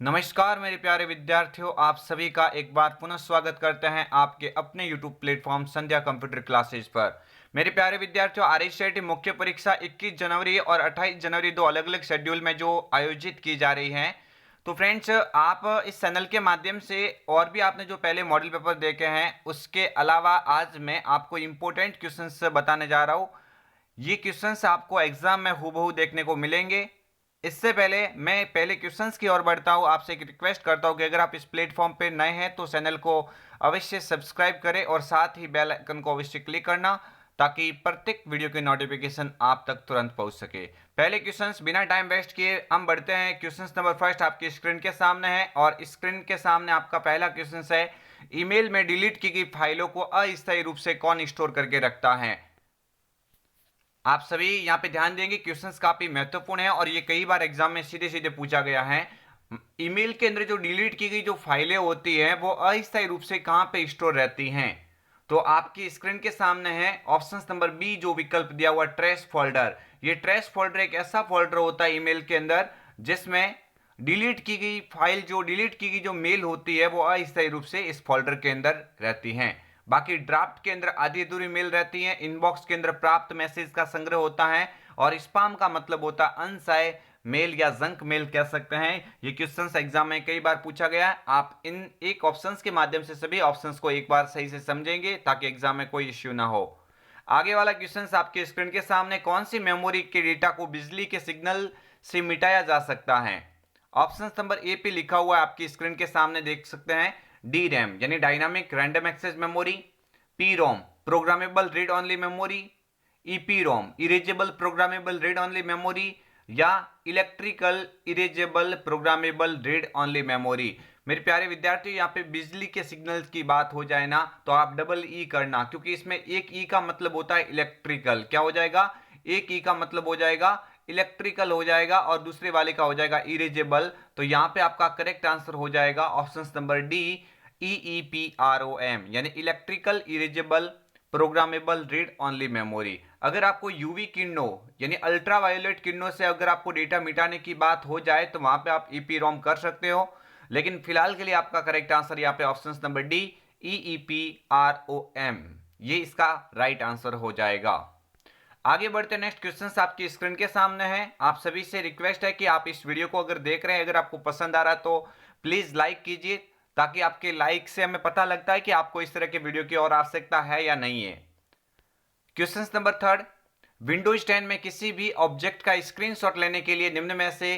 नमस्कार मेरे प्यारे विद्यार्थियों, आप सभी का एक बार पुनः स्वागत करते हैं आपके अपने YouTube प्लेटफॉर्म संध्या कंप्यूटर क्लासेस पर। मेरे प्यारे विद्यार्थियों, आरएससीआईटी मुख्य परीक्षा 21 जनवरी और 28 जनवरी दो अलग-अलग शेड्यूल में जो आयोजित की जा रही हैं। तो फ्रेंड्स, आप इस चैनल के माध्यम से और भी आपने जो पहले मॉडल पेपर देखे हैं, उसके अलावा आज मैं आपको इम्पोर्टेंट क्वेश्चंस बताने जा रहा हूँ। ये क्वेश्चंस आपको एग्जाम में हूबहू देखने को मिलेंगे। इससे पहले मैं पहले क्वेश्चंस की ओर बढ़ता हूं, आपसे एक रिक्वेस्ट करता हूं कि अगर आप इस प्लेटफॉर्म पे नए हैं तो चैनल को अवश्य सब्सक्राइब करें और साथ ही बेल आइकन को अवश्य क्लिक करना, ताकि प्रत्येक वीडियो की नोटिफिकेशन आप तक तुरंत पहुंच सके। पहले क्वेश्चंस बिना टाइम वेस्ट किए हम बढ़ते हैं। क्वेश्चंस नंबर फर्स्ट आपकी स्क्रीन के सामने है और स्क्रीन के सामने आपका पहला क्वेश्चन है, ईमेल में डिलीट की गई फाइलों को अस्थायी रूप से कौन स्टोर करके रखता है। आप सभी यहाँ पे ध्यान देंगे, क्वेश्चंस काफी महत्वपूर्ण है और ये कई बार एग्जाम में सीधे सीधे पूछा गया है। ईमेल के अंदर जो डिलीट की गई जो फाइलें होती हैं वो अस्थायी रूप से कहां पे स्टोर रहती हैं। तो आपकी स्क्रीन के सामने है ऑप्शन नंबर बी, जो विकल्प दिया हुआ ट्रैश फोल्डर। ये ट्रैश फोल्डर एक ऐसा फोल्डर होता है ईमेल के अंदर जिसमें डिलीट की गई फाइल, जो डिलीट की गई जो मेल होती है वो अस्थायी रूप से इस फोल्डर के अंदर रहती हैं। बाकी ड्राफ्ट के अंदर आधी अधूरी मेल रहती है, इनबॉक्स के अंदर प्राप्त मैसेज का संग्रह होता है और स्पैम का मतलब होता है अनचाहे मेल या जंक मेल कह सकते हैं। ये क्वेश्चंस एग्जाम में कई बार पूछा गया है। आप इन एक ऑप्शंस के माध्यम से सभी ऑप्शंस को एक बार सही से समझेंगे ताकि एग्जाम में कोई इश्यू ना हो। आगे वाला क्वेश्चन आपके स्क्रीन के सामने, कौन सी मेमोरी के डेटा को बिजली के सिग्नल से मिटाया जा सकता है। ऑप्शन नंबर ए पे लिखा हुआ है, आपकी स्क्रीन के सामने देख सकते हैं, डी रैम यानी dynamic random access memory, P ROM programmable read only memory, EP ROM erasable programmable read only memory, या electrical erasable programmable read only memory. मेरे प्यारे विद्यार्थी, यहाँ पे बिजली के सिग्नल्स की बात हो जाए ना तो आप डबल ई करना, क्योंकि इसमें एक ई का मतलब होता है इलेक्ट्रिकल। क्या हो जाएगा? एक ई का मतलब हो जाएगा इलेक्ट्रिकल हो जाएगा और दूसरे वाले का हो जाएगा इरेजेबल। तो यहाँ पे आपका करेक्ट आंसर हो जाएगा ऑप्शन नंबर डी, EEPROM यानी electrical erasable programmable read only memory. अगर आपको यूवी किरणों यानी अल्ट्रावायोलेट किरणों से अगर आपको डेटा मिटाने की बात हो जाए तो वहां पे आप ईपीरोम कर सकते हो, लेकिन फिलहाल के लिए आपका करेक्ट आंसर यहाँ पे ऑप्शन नंबर डी, EEPROM, ये इसका राइट आंसर हो जाएगा। आगे बढ़ते नेक्स्ट क्वेश्चन आपकी स्क्रीन के सामने है। आप सभी से रिक्वेस्ट है कि आप इस वीडियो को अगर देख रहे हैं, अगर आपको पसंद आ रहा है तो प्लीज लाइक कीजिए, ताकि आपके लाइक से हमें पता लगता है कि आपको इस तरह के वीडियो की और आवश्यकता है या नहीं है। क्वेश्चन नंबर थर्ड, विंडोज 10 में किसी भी ऑब्जेक्ट का स्क्रीनशॉट लेने के लिए निम्न में से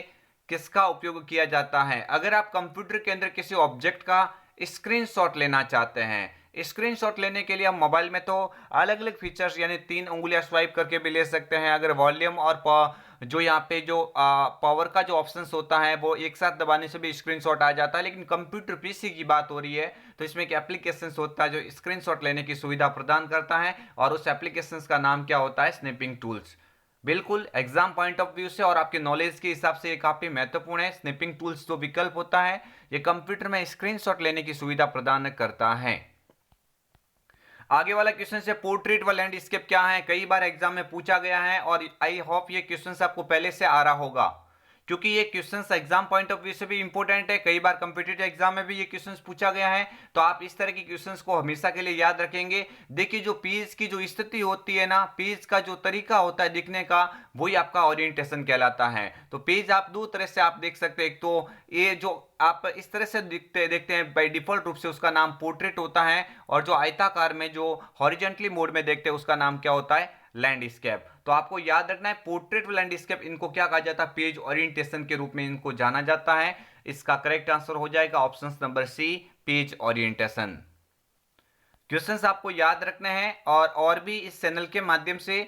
किसका उपयोग किया जाता है। अगर आप कंप्यूटर के अंदर किसी ऑब्जेक्ट का स्क्रीनशॉट लेना चाहते हैं, स्क्रीनशॉट लेने के लिए हम मोबाइल में तो अलग अलग फीचर्स यानी 3 उंगलियां स्वाइप करके भी ले सकते हैं। अगर वॉल्यूम और जो यहाँ पे जो पावर का जो ऑप्शंस होता है वो एक साथ दबाने से भी स्क्रीनशॉट आ जाता है, लेकिन कंप्यूटर पीसी की बात हो रही है तो इसमें एक एप्लीकेशन होता है जो स्क्रीनशॉट लेने की सुविधा प्रदान करता है और उस एप्लीकेशन का नाम क्या होता है? Snapping tools. बिल्कुल एग्जाम पॉइंट ऑफ व्यू से और आपके नॉलेज के हिसाब से ये काफी महत्वपूर्ण है। स्नैपिंग टूल्स जो विकल्प होता है ये कंप्यूटर में स्क्रीनशॉट लेने की सुविधा प्रदान करता है। आगे वाला क्वेश्चन है, पोर्ट्रेट व लैंडस्केप क्या है। कई बार एग्जाम में पूछा गया है और आई होप ये क्वेश्चन आपको पहले से आ रहा होगा, क्योंकि ये question exam point of view से भी इंपॉर्टेंट है। कई बार कॉम्पिटिटिव एग्जाम में भी ये क्वेश्चन पूछा गया है, तो आप इस तरह के क्वेश्चंस को हमेशा के लिए याद रखेंगे। देखिए, जो पेज की जो स्थिति होती है ना, पेज का जो तरीका होता है दिखने का, वही आपका ओरिएंटेशन कहलाता है। तो पेज आप दो तरह से आप देख सकते हैं। एक तो ये जो आप इस तरह से देखते हैं बाय डिफॉल्ट रूप से उसका नाम पोर्ट्रेट होता है, और जो आयताकार में जो हॉरिजॉन्टली मोड में देखते हैं उसका नाम क्या होता है? लैंडस्केप। तो आपको याद रखना है पोर्ट्रेट व लैंडस्केप, इनको क्या कहा जाता है? पेज ओरिएंटेशन के रूप में इनको जाना जाता है। इसका करेक्ट आंसर हो जाएगा option number C, page orientation. Questions आपको याद रखने हैं और भी इस चैनल के माध्यम से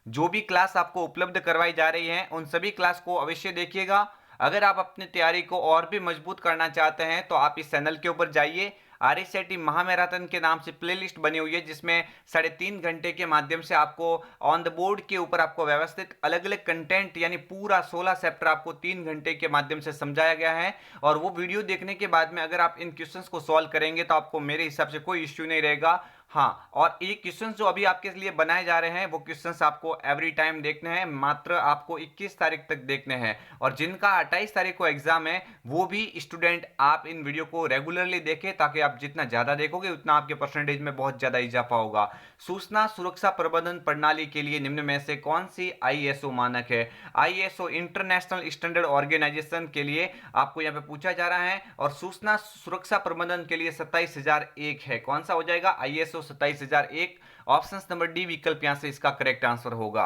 जो भी क्लास आपको उपलब्ध करवाई जा रही है उन सभी क्लास को अवश्य देखिएगा। अगर आप अपनी तैयारी को और भी मजबूत करना चाहते हैं तो आप इस चैनल के ऊपर जाइए। आरएससीआईटी महामैराथन के नाम से प्लेलिस्ट बनी हुई है, जिसमें 3.5 घंटे के माध्यम से आपको ऑन द बोर्ड के ऊपर आपको व्यवस्थित अलग अलग कंटेंट यानी पूरा 16 चैप्टर आपको 3 घंटे के माध्यम से समझाया गया है। और वो वीडियो देखने के बाद में अगर आप इन क्वेश्चंस को सॉल्व करेंगे तो आपको मेरे हिसाब से कोई इश्यू नहीं रहेगा। हाँ, और ये क्वेश्चन जो अभी आपके लिए बनाए जा रहे हैं वो क्वेश्चंस आपको एवरी टाइम देखने हैं, मात्र आपको 21 तारीख तक देखने हैं। और जिनका 28 तारीख को एग्जाम है वो भी स्टूडेंट आप इन वीडियो को रेगुलरली देखें, ताकि आप जितना ज़्यादा देखोगे उतना आपके परसेंटेज में बहुत ज़्यादा इजाफा होगा। सूचना सुरक्षा प्रबंधन प्रणाली के लिए निम्न में से कौन सी आईएसओ मानक है? आईएसओ इंटरनेशनल स्टैंडर्ड ऑर्गेनाइजेशन के लिए आपको यहाँ पे पूछा जा रहा है, और सूचना सुरक्षा प्रबंधन के लिए 27001 है। कौन सा हो जाएगा? आईएसओ 27001। ऑप्शन नंबर डी विकल्प यहां से इसका करेक्ट आंसर होगा।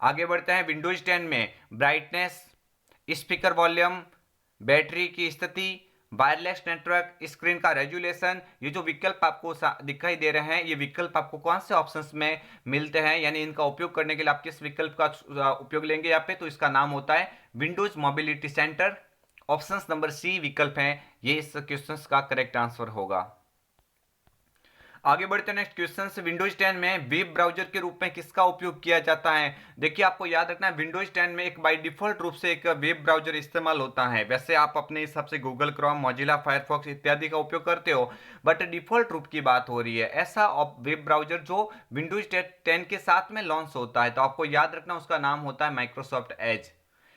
आगे बढ़ते हैं। विंडोज 10 में ब्राइटनेस, स्पीकर वॉल्यूम, बैटरी की स्थिति, वायरलेस नेटवर्क, स्क्रीन का रेजुलेशन, ये जो विकल्प आपको दिखाई दे रहे हैं, ये विकल्प आपको कौन से ऑप्शंस में मिलते हैं, यानी इनका उपयोग करने के लिए आप किस विकल्प का उपयोग लेंगे यहाँ पे? तो इसका नाम होता है Windows Mobility Center. Option number C विकल्प है, ये इस क्वेश्चन का करेक्ट आंसर होगा। आगे बढ़ते हैं नेक्स्ट क्वेश्चन से। विंडोज 10 में वेब ब्राउजर के रूप में किसका उपयोग किया जाता है? देखिए, आपको याद रखना है विंडोज 10 में एक बाय डिफॉल्ट रूप से एक वेब ब्राउजर इस्तेमाल होता है। वैसे आप अपने हिसाब से गूगल क्रोम, मोजिला फायरफॉक्स इत्यादि का उपयोग करते हो, बट डिफॉल्ट रूप की बात हो रही है। ऐसा वेब ब्राउजर जो विंडोज 10 के साथ में लॉन्च होता है, तो आपको याद रखना उसका नाम होता है माइक्रोसॉफ्ट एज।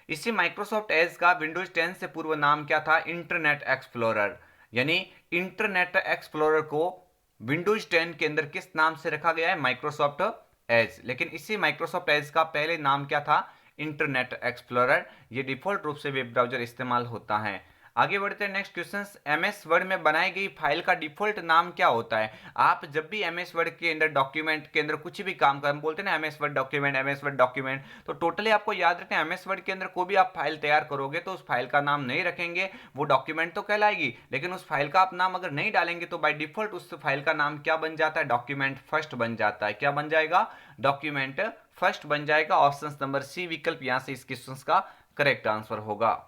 इसी माइक्रोसॉफ्ट एज का विंडोज 10 से पूर्व नाम क्या था? Internet explorer. यानी इंटरनेट एक्सप्लोरर को विंडोज 10 के अंदर किस नाम से रखा गया है? Microsoft Edge. लेकिन इसी माइक्रोसॉफ्ट एज का पहले नाम क्या था? Internet explorer. ये डिफॉल्ट रूप से वेब ब्राउजर इस्तेमाल होता है। आगे बढ़ते हैं नेक्स्ट क्वेश्चन। एमएस वर्ड में बनाई गई फाइल का डिफॉल्ट नाम क्या होता है? आप जब भी एमएस वर्ड के अंदर डॉक्यूमेंट के अंदर कुछ भी काम कर, हम बोलते हैं ना MS word document, MS word document, तो टोटली आपको याद रखना है एमएस वर्ड के अंदर कोई भी आप फाइल तैयार करोगे तो उस फाइल का नाम नहीं रखेंगे, वो डॉक्यूमेंट तो कहलाएगी, लेकिन उस फाइल का आप नाम अगर नहीं डालेंगे तो बाय डिफॉल्ट उस फाइल का नाम क्या बन जाता है? डॉक्यूमेंट फर्स्ट बन जाता है। क्या बन जाएगा? डॉक्यूमेंट फर्स्ट बन जाएगा। ऑप्शन नंबर सी विकल्प यहां से इस क्वेश्चन का करेक्ट आंसर होगा।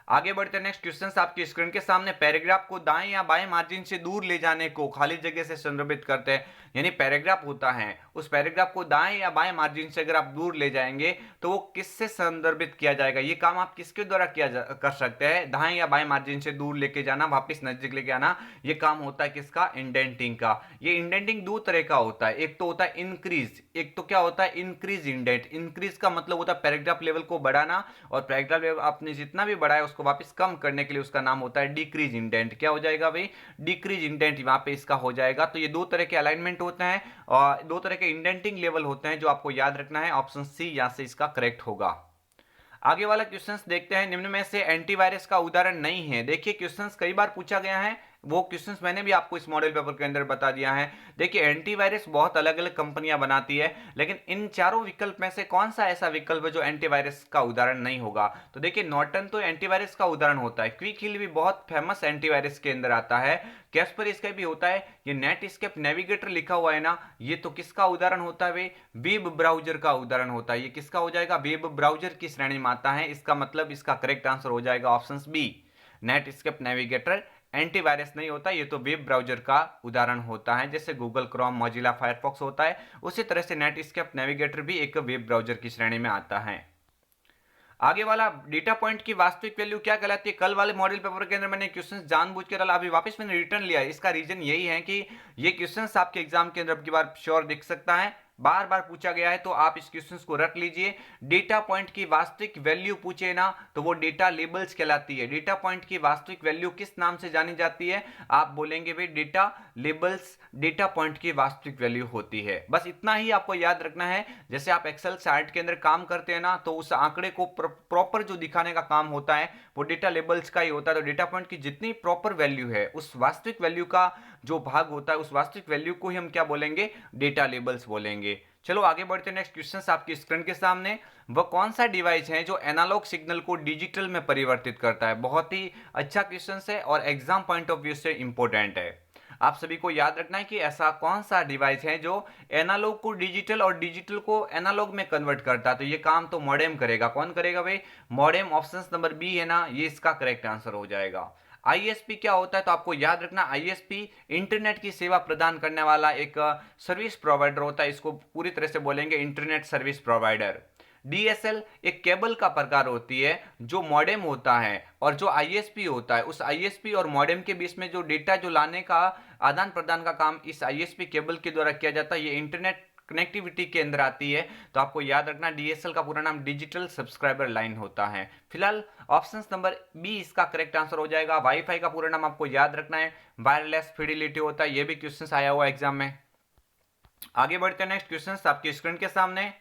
आगे बढ़ते हैं नेक्स्ट क्वेश्चन। आपकी स्क्रीन के सामने पैराग्राफ को दाएं या बाएं मार्जिन से दूर ले जाने को खाली जगह से संदर्भित करते हैं। यानी पैराग्राफ होता है, उस पैराग्राफ को दाएं या बाएं मार्जिन से अगर आप दूर ले जाएंगे तो वो किससे संदर्भित किया जाएगा? ये काम आप किसके द्वारा कर सकते हैं? दाएं या बाएं मार्जिन से दूर लेके जाना, वापस नजदीक लेके आना, ये काम होता है किसका? इंडेंटिंग का। ये इंडेंटिंग दो तरह का होता है, एक तो होता है इंक्रीज, एक तो क्या होता है? Increase indent. इंक्रीज का मतलब होता है पैराग्राफ लेवल को बढ़ाना, और पैराग्राफ लेवल आपने जितना भी बढ़ाया उसको वापस कम करने के लिए उसका नाम होता है डिक्रीज इंडेंट। क्या हो जाएगा भाई? डिक्रीज इंडेंट वहां पे इसका हो जाएगा। तो ये दो तरह के अलाइनमेंट होते हैं और दो तरह के इंडेंटिंग लेवल होते हैं जो आपको याद रखना है। ऑप्शन सी यहां से इसका करेक्ट होगा। आगे वाला क्वेश्चंस देखते हैं। निम्न में से एंटीवायरस का उदाहरण नहीं है। देखिए, क्वेश्चंस कई बार पूछा गया है, वो क्वेश्चंस मैंने भी आपको इस मॉडल पेपर के अंदर बता दिया है। देखिए, एंटीवायरस बहुत अलग अलग कंपनियां बनाती है, लेकिन इन चारों विकल्प में से कौन सा ऐसा विकल्प है जो एंटीवायरस का उदाहरण नहीं होगा? तो देखिए, नॉर्टन तो एंटीवायरस का उदाहरण होता है, क्विक हिल भी बहुत फेमस एंटीवायरस के अंदर आता है, कैस्परस्केप भी होता है, ये नेटस्केप नेविगेटर लिखा हुआ है ना, ये तो किसका उदाहरण होता है? वेब ब्राउजर का उदाहरण होता है। ये किसका हो जाएगा? वेब ब्राउजर की श्रेणी में आता है। इसका मतलब इसका करेक्ट आंसर हो जाएगा option B, Netscape Navigator. Antivirus नहीं होता, ये तो वेब ब्राउजर का उदाहरण होता है। जैसे गूगल क्रोम, मोजिला फायरफॉक्स होता है, उसी तरह से नेटस्केप नेविगेटर भी एक वेब ब्राउजर की श्रेणी में आता है। आगे वाला, डेटा पॉइंट की वास्तविक वैल्यू क्या कहलाती है? कल वाले मॉडल पेपर के अंदर मैंने क्वेश्चन जानबूझ के डाला, अभी वापस मैंने रिटर्न लिया। इसका रीजन यही है कि ये क्वेश्चन आपके एग्जाम के अंदर अब की बार श्योर दिख सकता है, बार बार पूछा गया है, तो आप इस क्वेश्चन को रख लीजिए। डेटा पॉइंट की वास्तविक वैल्यू पूछे ना तो वो डेटा लेबल्स कहलाती है। डेटा पॉइंट की वास्तविक वैल्यू किस नाम से जानी जाती है? आप बोलेंगे भाई डेटा लेबल्स डेटा पॉइंट की वास्तविक वैल्यू होती है। बस इतना ही आपको याद रखना है। जैसे आप एक्सेल चार्ट के अंदर काम करते हैं ना, तो उस आंकड़े को प्रॉपर जो दिखाने का काम होता है वो डेटा लेबल्स का ही होता है। तो डेटा पॉइंट की जितनी प्रॉपर वैल्यू है, उस वास्तविक वैल्यू का जो भाग होता है, उस वास्तविक वैल्यू को ही हम क्या बोलेंगे? डेटा लेबल्स बोलेंगे। चलो आगे बढ़ते हैं। नेक्स्ट क्वेश्चन आपकी स्क्रीन के सामने, वह कौन सा डिवाइस है जो एनालॉग सिग्नल को डिजिटल में परिवर्तित करता है? बहुत ही अच्छा क्वेश्चन है और एग्जाम पॉइंट ऑफ व्यू से इंपॉर्टेंट है। आप सभी को याद रखना है कि ऐसा कौन सा डिवाइस है जो एनालॉग को डिजिटल और डिजिटल को एनालॉग में कन्वर्ट करता है? तो ये काम तो मॉडेम करेगा। कौन करेगा भाई? मॉडेम। ऑप्शन नंबर बी है ना, ये इसका करेक्ट आंसर हो जाएगा। आईएसपी क्या होता है? तो आपको याद रखना, आईएसपी इंटरनेट की सेवा प्रदान करने वाला एक सर्विस प्रोवाइडर होता है। इसको पूरी तरह से बोलेंगे इंटरनेट सर्विस प्रोवाइडर। डीएसएल एक केबल का प्रकार होती है जो मॉडेम होता है, और जो आईएसपी होता है उस आईएसपी और मॉडेम के बीच में जो डेटा जो लाने का आदान प्रदान का काम इस आईएसपी केबल के द्वारा किया जाता है, ये इंटरनेट कनेक्टिविटी के अंदर आती है। तो आपको याद रखना डीएसएल का पूरा नाम डिजिटल सब्सक्राइबर लाइन होता है। फिलहाल ऑप्शन नंबर बी इसका करेक्ट आंसर हो जाएगा। वाईफाई का पूरा नाम आपको याद रखना है वायरलेस फिडिलिटी होता है, ये भी क्वेश्चन आया हुआ एग्जाम में। आगे बढ़ते हैं नेक्स्ट क्वेश्चन आपकी स्क्रीन के सामने।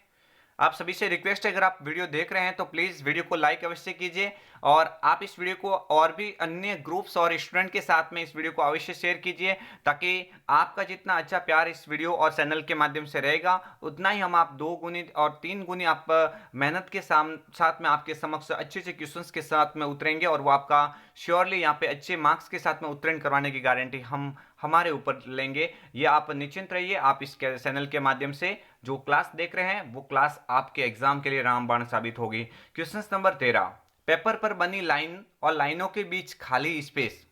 आप सभी से रिक्वेस्ट है, अगर आप वीडियो देख रहे हैं तो प्लीज वीडियो को लाइक अवश्य कीजिए, और आप इस वीडियो को और भी अन्य ग्रुप्स और स्टूडेंट के साथ में इस वीडियो को अवश्य शेयर कीजिए, ताकि आपका जितना अच्छा प्यार इस वीडियो और चैनल के माध्यम से रहेगा उतना ही हम आप 2 गुनी और 3 गुनी आप मेहनत के साथ में आपके समक्ष अच्छे अच्छे क्वेश्चंस के साथ में उतरेंगे, और वो आपका श्योरली यहाँ पे अच्छे मार्क्स के साथ में उत्तीर्ण करवाने की गारंटी हम हमारे ऊपर लेंगे। ये आप निश्चिंत रहिए, आप इस चैनल के माध्यम से जो क्लास देख रहे हैं वो क्लास आपके एग्जाम के लिए रामबाण साबित होगी। क्वेश्चन नंबर 13, पेपर पर बनी लाइन और लाइनों के बीच खाली स्पेस।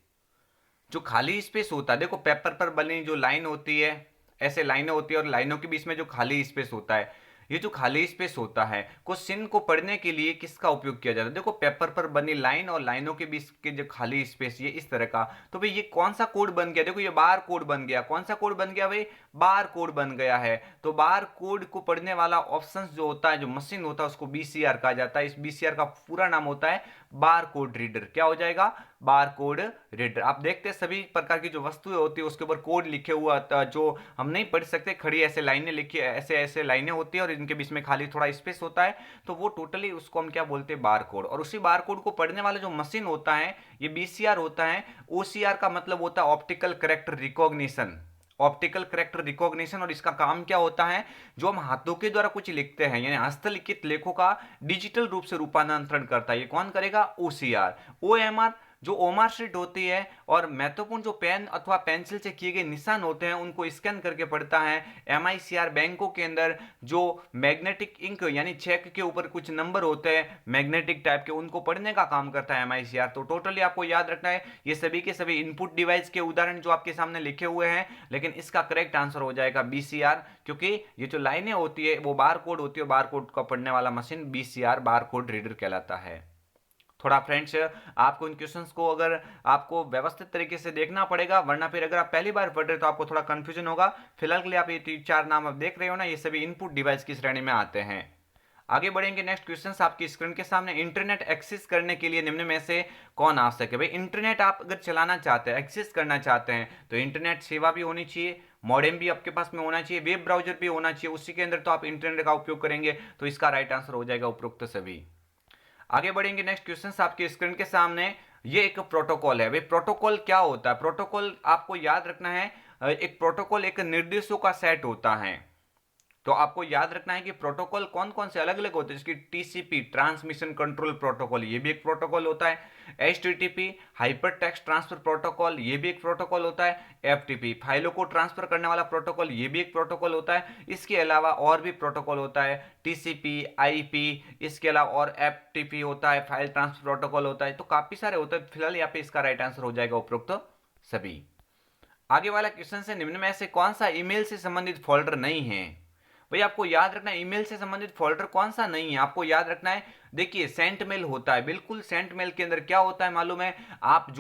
जो खाली स्पेस होता है, देखो पेपर पर बनी जो लाइन होती है, ऐसे लाइनें होती है और लाइनों के बीच में जो खाली स्पेस होता है, ये जो खाली स्पेस होता है क्वेश्चन को पढ़ने के लिए किसका उपयोग किया जाता है। देखो पेपर पर बनी लाइन और लाइनों के बीच के जो खाली स्पेस ये इस तरह का, तो भाई ये कौन सा कोड बन गया, देखो ये बार कोड बन गया। कौन सा कोड बन गया भाई, बार कोड बन गया है। तो बार कोड को पढ़ने वाला ऑप्शन जो होता है, जो मशीन होता है, उसको बीसीआर कहा जाता है। इस बीसीआर का पूरा नाम होता है बार कोड रीडर। क्या हो जाएगा, बार कोड रीडर। आप देखते हैं सभी प्रकार की जो वस्तुएं होती है उसके ऊपर कोड लिखे हुआ था, जो हम नहीं पढ़ सकते, खड़ी ऐसे लाइनें लिखी, ऐसे ऐसे लाइनें होती है और इनके बीच में खाली थोड़ा स्पेस होता है, तो वो टोटली उसको हम क्या बोलते हैं, बार कोड। और उसी बार कोड को पढ़ने वाला जो मशीन होता है ये बीसीआर होता है। ओसीआर का मतलब होता है optical character recognition, optical character recognition. और इसका काम क्या होता है, जो हम हाथों के द्वारा कुछ लिखते हैं यानी हस्तलिखित लेखों का डिजिटल रूप से रूपांतरण करता है, ये कौन करेगा, ओसीआर। ओएमआर जो ओमार शीट होती है और महत्वपूर्ण जो पेन अथवा पेंसिल से किए गए निशान होते हैं उनको स्कैन करके पढ़ता है। एमआईसीआर बैंकों के अंदर जो मैग्नेटिक इंक यानी चेक के ऊपर कुछ नंबर होते हैं मैग्नेटिक टाइप के, उनको पढ़ने का काम करता है एमआईसीआर। तो टोटली आपको याद रखना है ये सभी के सभी इनपुट डिवाइस के उदाहरण जो आपके सामने लिखे हुए हैं, लेकिन इसका करेक्ट आंसर हो जाएगा बीसीआर, क्योंकि ये जो लाइनें होती है वो बार कोड होती है, बार कोड का पढ़ने वाला machine BCR bar code reader कहलाता है। थोड़ा फ्रेंड्स आपको इन क्वेश्चंस को अगर आपको व्यवस्थित तरीके से देखना पड़ेगा, वरना फिर अगर आप पहली बार पढ़ रहे तो आपको थोड़ा कंफ्यूजन होगा। फिलहाल के लिए आप ये 4 नाम आप देख रहे हो ना, ये सभी इनपुट डिवाइस की श्रेणी में आते हैं। आगे बढ़ेंगे, नेक्स्ट क्वेश्चंस आपकी स्क्रीन के सामने। इंटरनेट एक्सेस करने के लिए निम्न में से कौन आवश्यक है। भाई इंटरनेट आप अगर चलाना चाहते हैं, एक्सेस करना चाहते हैं, तो इंटरनेट सेवा भी होनी चाहिए, मॉडेम भी आपके पास में होना चाहिए, वेब ब्राउजर भी होना चाहिए, उसी के अंदर तो आप इंटरनेट का उपयोग करेंगे। तो इसका राइट आंसर हो जाएगा उपरोक्त सभी। आगे बढ़ेंगे, नेक्स्ट क्वेश्चन आपके स्क्रीन के सामने। ये एक प्रोटोकॉल है। भाई प्रोटोकॉल क्या होता है, प्रोटोकॉल आपको याद रखना है, एक प्रोटोकॉल एक निर्देशों का सेट होता है। तो आपको याद रखना है कि प्रोटोकॉल कौन कौन से अलग अलग होते हैं, जैसे टीसीपी ट्रांसमिशन कंट्रोल प्रोटोकॉल, ये भी एक प्रोटोकॉल होता है। HTTP hyper text transfer protocol, ये भी एक प्रोटोकॉल होता है। एफटीपी फाइलों को ट्रांसफर करने वाला प्रोटोकॉल, ये भी एक प्रोटोकॉल होता है। इसके अलावा और भी प्रोटोकॉल होता है, टीसीपी, आईपी, इसके अलावा और एफटीपी होता है, फाइल ट्रांसफर प्रोटोकॉल होता है। तो काफी सारे होते हैं। फिलहाल यहाँ पे इसका राइट आंसर हो जाएगा उपरोक्त सभी। आगे वाला क्वेश्चन से निम्न में से कौन सा ईमेल से संबंधित फोल्डर नहीं है। भाई आपको याद रखना है ईमेल से संबंधित फोल्डर कौन सा नहीं है। आपको याद रखना है, देखिए सेंट मेल होता है, बिल्कुल सेंट मेल के अंदर क्या होता है मालूम है, आप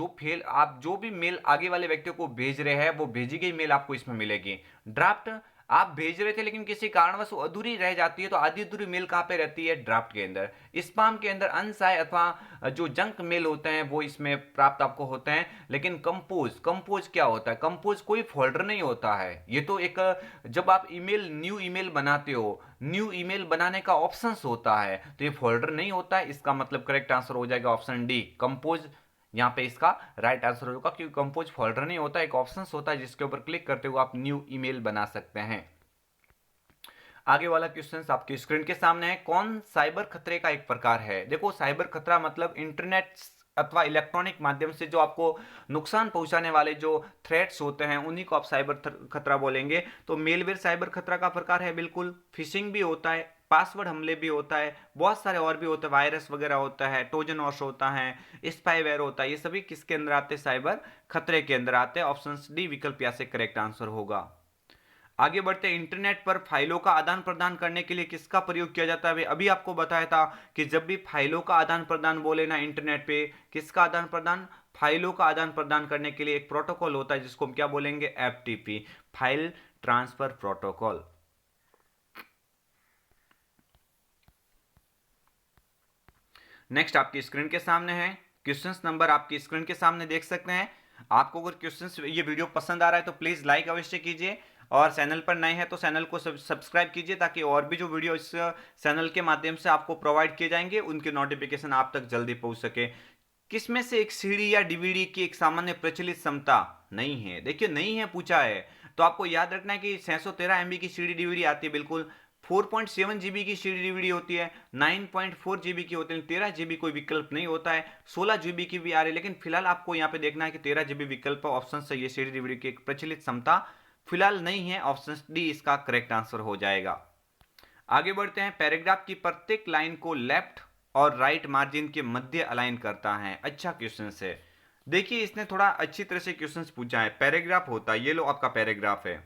जो भी मेल आगे वाले व्यक्ति को भेज रहे हैं वो भेजी गई मेल आपको इसमें मिलेगी। ड्राफ्ट आप भेज रहे थे लेकिन किसी कारणवश वो अधूरी रह जाती है, तो आधी अधूरी मेल कहां पे रहती है, ड्राफ्ट के अंदर। स्पैम के अंदर अनसाय अथवा जो जंक मेल होते हैं वो इसमें प्राप्त आपको होते हैं। लेकिन कंपोज क्या होता है, कंपोज कोई फोल्डर नहीं होता है, ये तो एक जब आप ईमेल न्यू ईमेल बनाते हो, न्यू ईमेल बनाने का ऑप्शन होता है, तो ये फोल्डर नहीं होता है। इसका मतलब करेक्ट आंसर हो जाएगा ऑप्शन डी, कंपोज। यहाँ पे इसका राइट आंसर होगा, क्योंकि कंपोज फोल्डर नहीं होता, एक ऑप्शन होता है जिसके ऊपर क्लिक करते हुए आप न्यू ईमेल बना सकते हैं। आगे वाला क्वेश्चन आपकी स्क्रीन के सामने है। कौन साइबर खतरे का एक प्रकार है। देखो साइबर खतरा मतलब इंटरनेट अथवा इलेक्ट्रॉनिक माध्यम से जो आपको नुकसान पहुंचाने वाले जो थ्रेट्स होते हैं उन्हीं को आप साइबर खतरा बोलेंगे। तो मेलवेयर साइबर खतरा का प्रकार है, बिल्कुल। फिशिंग भी होता है, पासवर्ड हमले भी होता है, बहुत सारे और भी होते हैं, वायरस वगैरह होता है, ट्रोजन हॉर्स होता है, स्पाईवेयर होता है। ये सभी किसके अंदर आते हैं, साइबर खतरे के अंदर आते हैं। ऑप्शन डी विकल्प यहाँ से करेक्ट आंसर होगा। आगे बढ़ते हैं, इंटरनेट पर फाइलों का आदान प्रदान करने के लिए किसका प्रयोग किया जाता है? अभी अभी आपको बताया था कि जब भी फाइलों का आदान प्रदान बोले ना इंटरनेट पे, किसका आदान प्रदान? फाइलों का आदान प्रदान करने के लिए एक प्रोटोकॉल होता है जिसको हम क्या बोलेंगे? FTP, file transfer protocol. Next आपकी स्क्रीन के सामने है क्वेश्चंस नंबर, आपकी स्क्रीन के सामने देख सकते हैं। आपको अगर क्वेश्चंस ये वीडियो पसंद आ रहा है तो प्लीज लाइक अवश्य कीजिए, और चैनल पर नए हैं तो चैनल को सब्सक्राइब कीजिए, ताकि और भी जो वीडियो इस चैनल के माध्यम से आपको प्रोवाइड किए जाएंगे उनके नोटिफिकेशन आप तक जल्दी पहुंच सके। किसमें से एक सीडी या डीवीडी की एक सामान्य प्रचलित क्षमता नहीं है? देखिए नहीं है पूछा है, तो आपको याद रखना है कि 613 MB की सीडी डीवीडी आती है, बिल्कुल 4.7 GB की सीडी डीवीडी होती है, 9.4 GB की होती है, 13 GB कोई विकल्प नहीं होता है, 16 GB की भी आ रही है, लेकिन फिलहाल आपको यहाँ पे देखना है कि 13 GB विकल्प ऑप्शन से ये सीडी डीवीडी की एक प्रचलित क्षमता फिलहाल नहीं है। ऑप्शन डी इसका करेक्ट आंसर हो जाएगा। आगे बढ़ते हैं, पैराग्राफ की प्रत्येक लाइन को लेफ्ट और राइट मार्जिन के मध्य अलाइन करता है। अच्छा क्वेश्चन है, देखिए इसने थोड़ा अच्छी तरह से क्वेश्चन पूछा है। पैराग्राफ होता है, ये लो आपका पैराग्राफ है,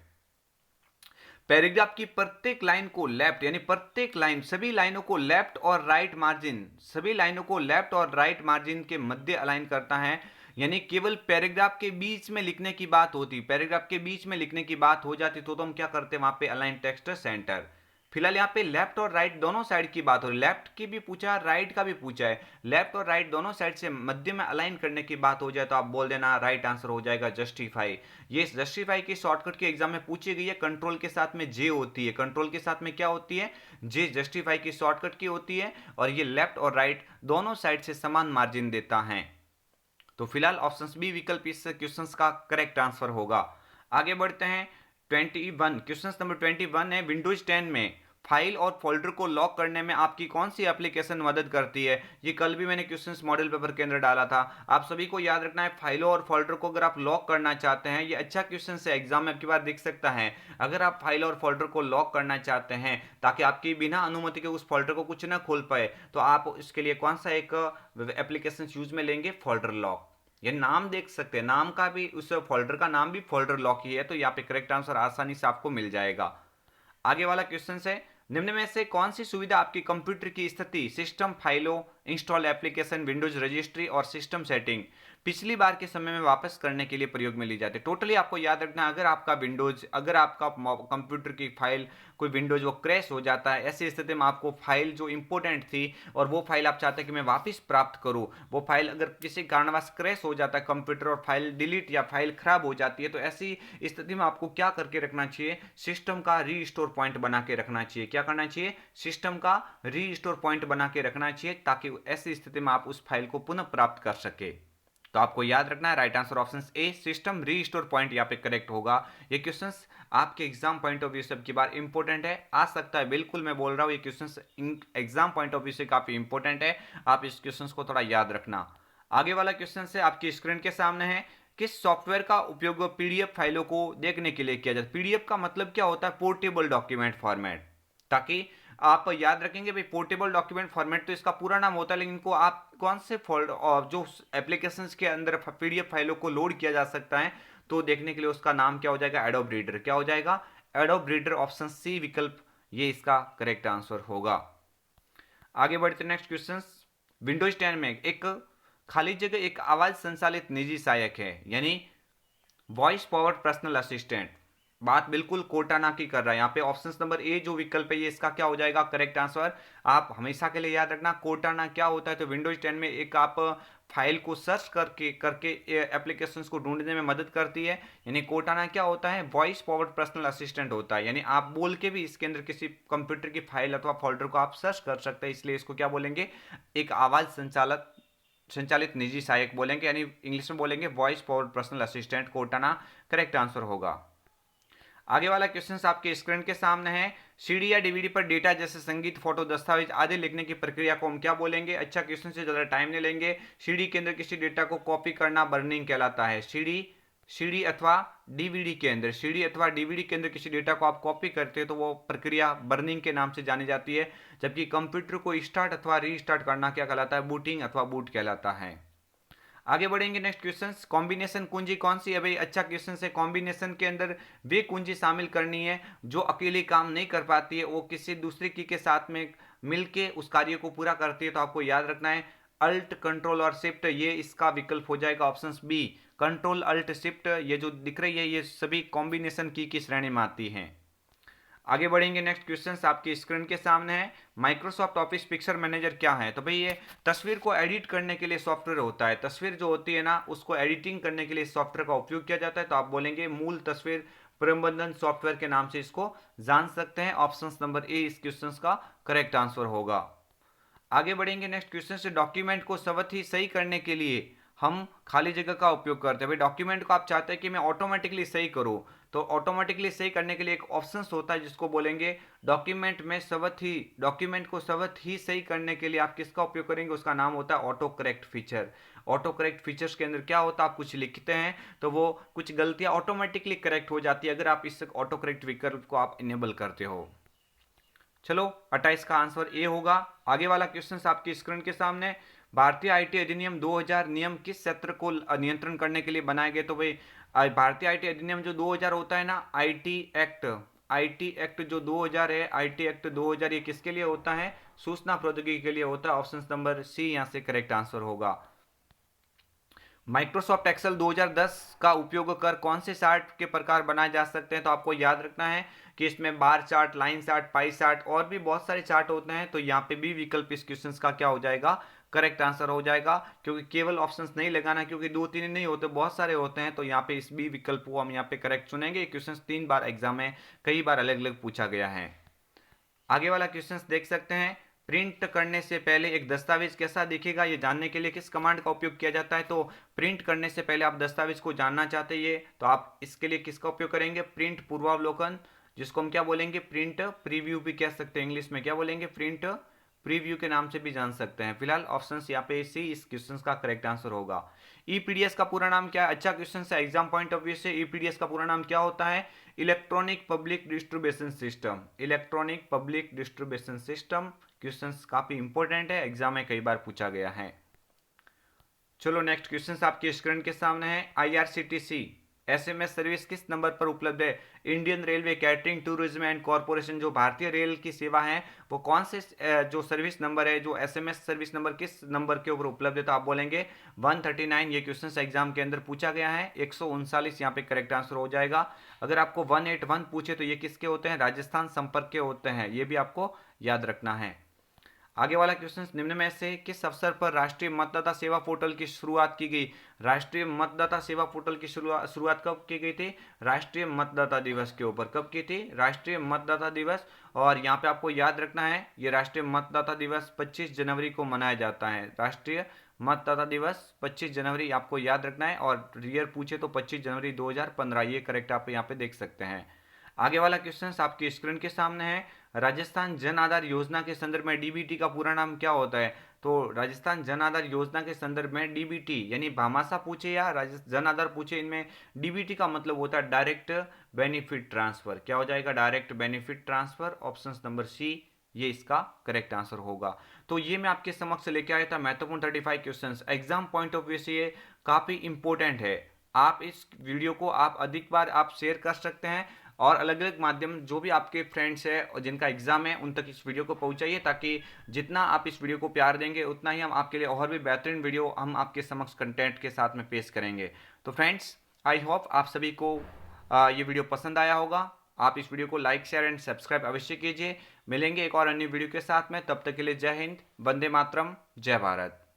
पैराग्राफ की प्रत्येक लाइन को लेफ्ट, यानी प्रत्येक लाइन, सभी लाइनों को लेफ्ट और राइट मार्जिन, सभी लाइनों को लेफ्ट और राइट मार्जिन के मध्य अलाइन करता है। यानी केवल पैराग्राफ के बीच में लिखने की बात होती, पैराग्राफ के बीच में लिखने की बात हो जाती तो हम क्या करते हैं वहां पे अलाइन टेक्स्ट सेंटर। फिलहाल यहाँ पे लेफ्ट और राइट दोनों साइड की बात हो रही, लेफ्ट की भी पूछा है राइट का भी पूछा है, लेफ्ट और राइट दोनों साइड से मध्य में अलाइन करने की बात हो जाए तो आप बोल देना राइट आंसर हो जाएगा जस्टिफाई। ये जस्टिफाई की शॉर्टकट के एग्जाम में पूछी गई है, कंट्रोल के साथ में जे होती है, कंट्रोल के साथ में क्या होती है? जे, जस्टिफाई की शॉर्टकट की होती है, और ये लेफ्ट और राइट दोनों साइड से समान मार्जिन देता है। तो फिलहाल ऑप्शन बी विकल्प इस क्वेश्चन का करेक्ट आंसर होगा। आगे बढ़ते हैं 21, क्वेश्चन नंबर 21 है, विंडोज 10 में फाइल और फोल्डर को लॉक करने में आपकी कौन सी एप्लीकेशन मदद करती है? ये कल भी मैंने क्वेश्चंस मॉडल पेपर के अंदर डाला था, आप सभी को याद रखना है। फाइलों और फोल्डर को अगर आप लॉक करना चाहते हैं, ये अच्छा क्वेश्चन है, एग्जाम में आपकी बार दिख सकता है। अगर आप फाइल और फोल्डर को लॉक करना चाहते हैं ताकि आपकी बिना अनुमति के उस फोल्डर को कुछ ना खोल पाए, तो आप इसके लिए कौन सा एक एप्लीकेशन यूज में लेंगे? Folder lock. ये नाम देख सकते हैं, नाम का भी, उस फोल्डर का नाम भी फोल्डर लॉक ही है, तो यहाँ पे करेक्ट आंसर आसानी से आपको मिल जाएगा। आगे वाला क्वेश्चन है, निम्न में से कौन सी सुविधा आपकी कंप्यूटर की स्थिति, सिस्टम फाइलों, इंस्टॉल एप्लीकेशन, विंडोज रजिस्ट्री और सिस्टम सेटिंग पिछली बार के समय में वापस करने के लिए प्रयोग में ली जाती है? टोटली आपको याद रखना है, अगर आपका कंप्यूटर की फाइल कोई विंडोज वो क्रैश हो जाता है, ऐसी स्थिति में आपको फाइल जो इंपॉर्टेंट थी और वो फाइल आप चाहते हैं कि मैं वापस प्राप्त करूं, वो फाइल अगर किसी कारणवश क्रैश हो जाता है कंप्यूटर और फाइल डिलीट या फाइल खराब हो जाती है, तो ऐसी स्थिति में आपको क्या करके रखना चाहिए? सिस्टम का रीस्टोर पॉइंट बना के रखना चाहिए। क्या करना चाहिए? सिस्टम का रीस्टोर पॉइंट बना के रखना चाहिए, ताकि ऐसी स्थिति में आप उस फाइल को पुनः प्राप्त कर सके। तो आपको याद रखना है right answer option A, system restore point यहाँ पे करेक्ट होगा। ये क्वेश्चंस आपके एग्जाम पॉइंट ऑफ व्यू से की बार इंपॉर्टेंट है, आ सकता है, बिल्कुल मैं बोल रहा हूँ ये questions exam point of view से काफी इंपॉर्टेंट है, आप इस क्वेश्चंस को थोड़ा याद रखना। आगे वाला क्वेश्चन है आपकी स्क्रीन के सामने है, किस सॉफ्टवेयर का उपयोग पीडीएफ फाइलों को देखने के लिए किया जाता है? पीडीएफ का मतलब क्या होता है? Portable document format. ताकि आप याद रखेंगे भाई, पोर्टेबल डॉक्यूमेंट फॉर्मेट तो इसका पूरा नाम होता है, लेकिन इनको आप कौन से फोल्डर और जो एप्लीकेशंस के अंदर पीडीएफ फाइलों को लोड किया जा सकता है, तो देखने के लिए उसका नाम क्या हो जाएगा? Adobe reader. क्या हो जाएगा? Adobe reader. ऑप्शन सी विकल्प ये इसका करेक्ट आंसर होगा। आगे बढ़ते नेक्स्ट क्वेश्चन, विंडोज 10 में एक खाली जगह एक आवाज संचालित निजी सहायक है, यानी वॉइस पावर्ड पर्सनल असिस्टेंट। बात बिल्कुल कोर्टाना की कर रहा है यहाँ पे। ऑप्शन नंबर ए जो विकल्प है ये इसका क्या हो जाएगा? Correct answer. आप हमेशा के लिए याद रखना कोर्टाना क्या होता है, तो विंडोज 10 में एक आप फाइल को सर्च करके एप्लीकेशंस को ढूंढने में मदद करती है। यानी कोर्टाना क्या होता है? वॉइस पावर्ड पर्सनल असिस्टेंट होता है, यानी आप बोल के भी इसके अंदर किसी कंप्यूटर की फाइल अथवा फोल्डर को आप सर्च कर सकते हैं, इसलिए इसको क्या बोलेंगे? एक आवाज संचालित निजी सहायक बोलेंगे, यानी इंग्लिश में बोलेंगे voice powered personal assistant. Cortana correct answer होगा। आगे वाला क्वेश्चन आपके स्क्रीन के सामने है, सीडी या डीवीडी पर डेटा जैसे संगीत, फोटो, दस्तावेज आदि लिखने की प्रक्रिया को हम क्या बोलेंगे? अच्छा क्वेश्चन से ज़्यादा टाइम नहीं लेंगे। सीडी के अंदर किसी डेटा को कॉपी करना बर्निंग कहलाता है। सीडी अथवा डीवीडी के अंदर, सीडी अथवा डीवीडी के अंदर किसी डेटा को आप कॉपी करते हैं तो वो प्रक्रिया बर्निंग के नाम से जानी जाती है। जबकि कंप्यूटर को स्टार्ट अथवा रीस्टार्ट करना क्या कहलाता है? बूटिंग अथवा बूट कहलाता है। आगे बढ़ेंगे नेक्स्ट क्वेश्चन। कॉम्बिनेशन कुंजी कौन सी है भाई? अच्छा क्वेश्चन है। कॉम्बिनेशन के अंदर वे कुंजी शामिल करनी है जो अकेले काम नहीं कर पाती है, वो किसी दूसरे की के साथ में मिलके उस कार्य को पूरा करती है। तो आपको याद रखना है अल्ट, कंट्रोल और शिफ्ट, ये इसका विकल्प हो जाएगा option B. Control, alt, shift ये जो दिख रही है ये सभी कॉम्बिनेशन की श्रेणी में आती हैं। आगे बढ़ेंगे नेक्स्ट क्वेश्चन आपकी स्क्रीन के सामने है। माइक्रोसॉफ्ट ऑफिस पिक्चर मैनेजर क्या है? तो भाई ये तस्वीर को एडिट करने के लिए सॉफ्टवेयर होता है। तस्वीर जो होती है ना उसको एडिटिंग करने के लिए सॉफ्टवेयर का उपयोग किया जाता है। तो आप बोलेंगे मूल तस्वीर प्रबंधन सॉफ्टवेयर के नाम से इसको जान सकते हैं। ऑप्शन नंबर ए इस क्वेश्चन का करेक्ट आंसर होगा। आगे बढ़ेंगे नेक्स्ट क्वेश्चन से। डॉक्यूमेंट को स्वतः ही सही करने के लिए हम खाली जगह का उपयोग करते हैं। भाई डॉक्यूमेंट को आप चाहते हैं कि मैं ऑटोमेटिकली सही करूं, तो ऑटोमेटिकली सही करने के लिए एक ऑप्शन होता है जिसको बोलेंगे डॉक्यूमेंट को स्वतः ही सही करने के लिए आप किसका उपयोग करेंगे? उसका नाम होता है auto correct feature. Auto correct features के अंदर क्या होता है, आप कुछ लिखते हैं तो वो कुछ गलतियां ऑटोमेटिकली करेक्ट हो जाती है अगर आप इस ऑटो करेक्ट विकल्प को आप इनेबल करते हो। चलो 28 का आंसर ए होगा। आगे वाला क्वेश्चन आपकी स्क्रीन के सामने। भारतीय आईटी अधिनियम 2000 नियम किस क्षेत्र को नियंत्रण करने के लिए बनाए गए? तो भाई भारतीय आईटी अधिनियम जो 2000 होता है ना, आईटी एक्ट जो 2000 है, आईटी एक्ट 2000 ये किसके लिए होता है? सूचना प्रौद्योगिकी के लिए होता है। ऑप्शन नंबर सी यहां से करेक्ट आंसर होगा। माइक्रोसॉफ्ट एक्सेल 2010 का उपयोग कर कौन से चार्ट के प्रकार बनाए जा सकते हैं? तो आपको याद रखना है कि इसमें bar chart, line chart, pie chart और भी बहुत सारे चार्ट होते हैं। तो यहाँ पे भी विकल्प इस क्वेश्चन का क्या हो जाएगा? करेक्ट आंसर हो जाएगा। क्योंकि केवल ऑप्शंस नहीं लगाना, क्योंकि 2-3 नहीं होते, बहुत सारे होते हैं। तो यहाँ पे इस बी विकल्प को हम यहाँ पे करेक्ट चुनेंगे। क्वेश्चन 3 बार एग्जाम में कई बार अलग अलग पूछा गया है। आगे वाला क्वेश्चन देख सकते हैं। प्रिंट करने से पहले एक दस्तावेज कैसा दिखेगा, ये जानने के लिए किस कमांड का उपयोग किया जाता है? तो प्रिंट करने से पहले आप दस्तावेज को जानना चाहते हैं तो आप इसके लिए किसका उपयोग करेंगे? प्रिंट पूर्वावलोकन, जिसको हम क्या बोलेंगे? प्रिंट प्रीव्यू भी कह सकते हैं, इंग्लिश में क्या बोलेंगे? प्रिंट प्रीव्यू के नाम से भी जान सकते हैं। फिलहाल ऑप्शन यहाँ पे सी इस क्वेश्चन का करेक्ट आंसर होगा। ईपीडीएस का पूरा नाम क्या है? अच्छा क्वेश्चन है एग्जाम पॉइंट ऑफ व्यू से। ईपीडीएस का पूरा नाम क्या होता है? Electronic public distribution system. Electronic public distribution system. Question काफी इंपॉर्टेंट है, एग्जाम में कई बार पूछा गया है। चलो नेक्स्ट क्वेश्चन आपकी स्क्रीन के सामने है। आईआरसीटीसी एसएमएस सर्विस किस नंबर पर उपलब्ध है? Indian railway catering tourism and corporation जो भारतीय रेल की सेवा है वो कौन से जो सर्विस नंबर है, जो एसएमएस सर्विस नंबर किस नंबर के ऊपर उपलब्ध है? तो आप बोलेंगे 139। ये क्वेश्चन एग्जाम के अंदर पूछा गया है। 139 यहाँ पे करेक्ट आंसर हो जाएगा। अगर आपको 181 पूछे तो ये किसके होते हैं? राजस्थान संपर्क के होते हैं, ये भी आपको याद रखना है। आगे वाला क्वेश्चन, निम्न में से किस अवसर पर राष्ट्रीय मतदाता सेवा पोर्टल की शुरुआत की गई? राष्ट्रीय मतदाता सेवा पोर्टल की शुरुआत कब की गई थी? राष्ट्रीय मतदाता दिवस के ऊपर। कब की थी? राष्ट्रीय मतदाता दिवस। और यहाँ पे आपको याद रखना है ये राष्ट्रीय मतदाता दिवस 25 जनवरी को मनाया जाता है। राष्ट्रीय मतदाता दिवस 25 जनवरी आपको याद रखना है। और ईयर पूछे तो 25 जनवरी 2015, ये करेक्ट आप यहाँ पे देख सकते हैं। आगे वाला क्वेश्चन आपकी स्क्रीन के सामने है। राजस्थान जन आधार योजना के संदर्भ में डीबीटी का पूरा नाम क्या होता है? तो राजस्थान जन आधार योजना के संदर्भ में डीबीटी यानी भामाशाह पूछे या जन आधार पूछे, इनमें डीबीटी का मतलब होता है डायरेक्ट बेनिफिट ट्रांसफर। क्या हो जाएगा? Direct benefit transfer. Option number C ये इसका करेक्ट आंसर होगा। तो ये मैं आपके समक्ष लेके आया था महत्वपूर्ण 35 questions. Exam point of view से ये काफी इंपॉर्टेंट है। आप इस वीडियो को आप अधिक बार आप शेयर कर सकते हैं और अलग अलग माध्यम जो भी आपके फ्रेंड्स हैं और जिनका एग्जाम है उन तक इस वीडियो को पहुंचाइए, ताकि जितना आप इस वीडियो को प्यार देंगे उतना ही हम आपके लिए और भी बेहतरीन वीडियो हम आपके समक्ष कंटेंट के साथ में पेश करेंगे। तो फ्रेंड्स आई होप आप सभी को ये वीडियो पसंद आया होगा। आप इस वीडियो को लाइक, शेयर एंड सब्सक्राइब अवश्य कीजिए। मिलेंगे एक और अन्य वीडियो के साथ में, तब तक के लिए जय हिंद, वंदे मातरम, जय भारत।